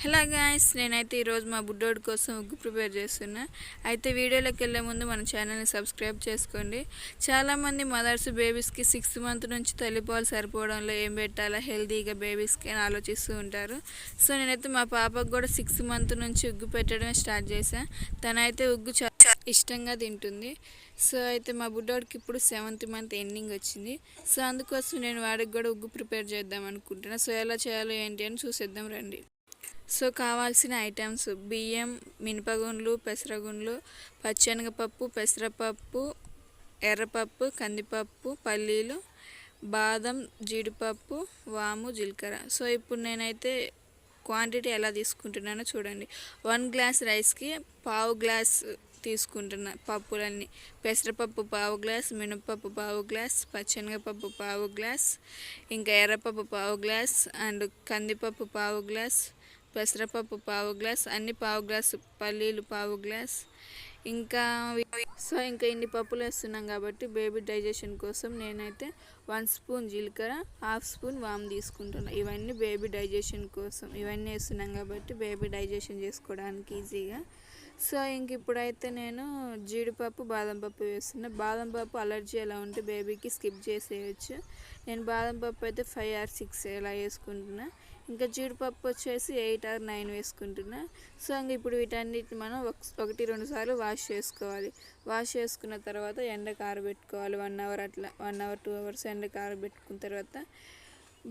Hello guys, నేనైతే ఈరోజు మా బుడ్డోడి కోసం ఉగ్గు ప్రిపేర్ చేస్తున్నా. అయితే వీడియోలోకి వెళ్ళే ముందు మన ఛానల్ని సబ్స్క్రైబ్ చేసుకోండి. చాలామంది మదర్స్ బేబీస్కి 6th మంత్ నుంచి తల్లిపాలు సరిపోవడంలో ఏం పెట్టాలా హెల్తీగా బేబీస్కి అని ఆలోచిస్తూ ఉంటారు. సో నేనైతే మా పాపకు కూడా 6th మంత్ నుంచి ఉగ్గు పెట్టడమే స్టార్ట్ చేశాను. తనైతే ఉగ్గు చాలా ఇష్టంగా తింటుంది. సో అయితే మా బుడ్డోడికి ఇప్పుడు 7th మంత్ ఎండింగ్ వచ్చింది. సో అందుకోసం నేను వాడికి కూడా ఉగ్గు ప్రిపేర్ చేద్దాం అనుకుంటున్నాను. సో ఎలా చేయాలో ఏంటి అని చూసేద్దాం రండి. సో కావాల్సిన ఐటమ్స్: బియ్యం, మినపగుండ్లు, పెసరగుండ్లు, పచ్చెనగపప్పు, పెసరపప్పు, ఎర్రపప్పు, కందిపప్పు, పల్లీలు, బాదం, జీడిపప్పు, వాము, జీలకర్ర. సో ఇప్పుడు నేనైతే క్వాంటిటీ ఎలా తీసుకుంటున్నానో చూడండి. 1 గ్లాస్ రైస్కి 1/2 గ్లాస్ తీసుకుంటున్నా పప్పులన్నీ. పెసరపప్పు 1/2 గ్లాస్, మినపప్పు 1/2 గ్లాస్, పచ్చెనగపప్పు 1/2 గ్లాస్, ఇంకా ఎర్రపప్పు 1/2 గ్లాస్, అండ్ కందిపప్పు 1/2 గ్లాస్, పెసరపప్పు 1/2 గ్లాస్, అన్ని 1/2 గ్లాస్, పల్లీలు 1/2 గ్లాస్. ఇంకా ఇన్ని పప్పులు వేస్తున్నాం కాబట్టి బేబీ డైజెషన్ కోసం నేనైతే 1 స్పూన్ జీలకర్ర, 1/2 స్పూన్ వాము తీసుకుంటున్నాను. ఇవన్నీ బేబీ డైజెషన్ కోసం ఇవన్నీ వేస్తున్నాం కాబట్టి బేబీ డైజెషన్ చేసుకోవడానికి ఈజీగా. సో ఇప్పుడైతే నేను జీడిపప్పు, బాదం పప్పు వేస్తున్నా. బాదం పప్పు అలర్జీ ఎలా ఉంటే బేబీకి స్కిప్ చేసేయచ్చు. నేను బాదం పప్పు అయితే 5 or 6 ఇలా వేసుకుంటున్నా. ఇంకా జీడిపప్పు వచ్చేసి 8 or 9 వేసుకుంటున్నా. సో ఇప్పుడు వీటన్నిటిని మనం 1-2 సార్లు వాష్ చేసుకోవాలి. వాష్ చేసుకున్న తర్వాత ఎండకు ఆరబెట్టుకోవాలి. 1 hour అట్లా 1 hour 2 hours ఎండకు ఆరబెట్టుకున్న తర్వాత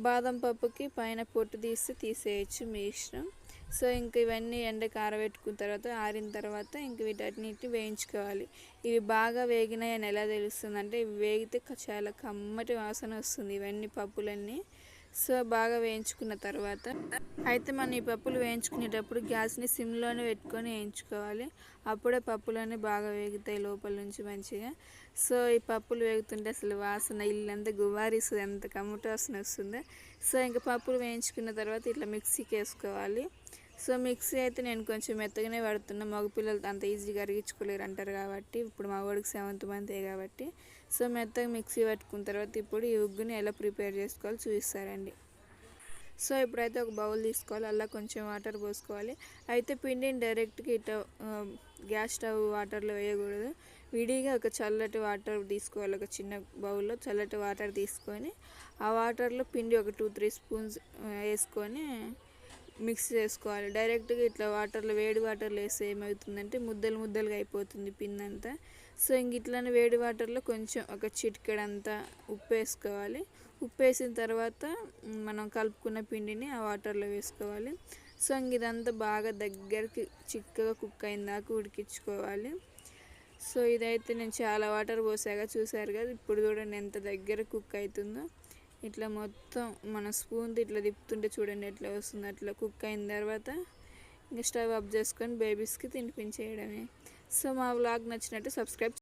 బాదం పప్పుకి పైన పొట్టు తీసేయచ్చు, మీ ఇష్టం. సో ఇవన్నీ ఎండకు ఆరబెట్టుకున్న తర్వాత ఆరిన తర్వాత వీటన్నిటిని వేయించుకోవాలి. ఇవి బాగా వేగినాయని ఎలా తెలుస్తుంది అంటే ఇవి వేగితే చాలా కమ్మటి వాసన వస్తుంది ఇవన్నీ పప్పులన్నీ. సో బాగా వేయించుకున్న తర్వాత అయితే మనం ఈ పప్పులు వేయించుకునేటప్పుడు గ్యాస్ని సిమ్లోనే పెట్టుకొని వేయించుకోవాలి. అప్పుడే పప్పులన్నీ బాగా వేగుతాయి లోపల నుంచి మంచిగా. సో ఈ పప్పులు వేగుతుంటే అసలు వాసన ఇల్లంతా గుబారిస్తుంది, అంత కమ్మటి వాసన వస్తుంది. సో పప్పులు వేయించుకున్న తర్వాత ఇట్లా మిక్సీకి వేసుకోవాలి. సో మిక్సీ అయితే నేను కొంచెం మెత్తగానే పడుతున్నా. మగపిల్లలు అంత ఈజీగా అరిగించుకోలేరు అంటారు కాబట్టి, ఇప్పుడు మా వాడికి 7th మంతే కాబట్టి. సో మెత్తగా మిక్సీ పట్టుకున్న తర్వాత ఇప్పుడు ఈ ఉగ్గుని ఎలా ప్రిపేర్ చేసుకోవాలో చూపిస్తారండి. సో ఇప్పుడైతే ఒక బౌల్ తీసుకోవాలి, అలా కొంచెం వాటర్ పోసుకోవాలి. అయితే పిండిని డైరెక్ట్గా ఇట్లా గ్యాస్ స్టవ్ వాటర్లో వేయకూడదు. విడిగా ఒక చల్లటి వాటర్ తీసుకోవాలి. ఒక చిన్న బౌల్లో చల్లటి వాటర్ తీసుకొని ఆ వాటర్లో పిండి ఒక 2-3 స్పూన్స్ వేసుకొని మిక్స్ చేసుకోవాలి. డైరెక్ట్గా ఇట్లా వాటర్లో వేడి వాటర్లో వేస్తే ఏమవుతుందంటే ముద్దలు ముద్దలుగా అయిపోతుంది పిండి అంతా. సో ఇట్లనే వేడి వాటర్లో కొంచెం ఒక చిటికెడంతా ఉప్పు వేసుకోవాలి. ఉప్పు వేసిన తర్వాత మనం కలుపుకున్న పిండిని ఆ వాటర్లో వేసుకోవాలి. సో ఇదంతా బాగా దగ్గరికి చిక్కగా కుక్ అయిన దాకా ఉడికించుకోవాలి. సో ఇదైతే నేను చాలా వాటర్ పోసాగా చూసారు కదా. ఇప్పుడు చూడండి ఎంత దగ్గర కుక్ అవుతుందో. ఇట్లా మొత్తం మన స్పూన్తో ఇట్లా తిప్పుతుంటే చూడండి ఎట్లా వస్తుంది. అట్లా కుక్ అయిన తర్వాత ఇంకా స్టవ్ ఆఫ్ చేసుకొని బేబీస్కి తినిపించేయడమే. సో మా వ్లాగ్ నచ్చినట్టు సబ్స్క్రైబ్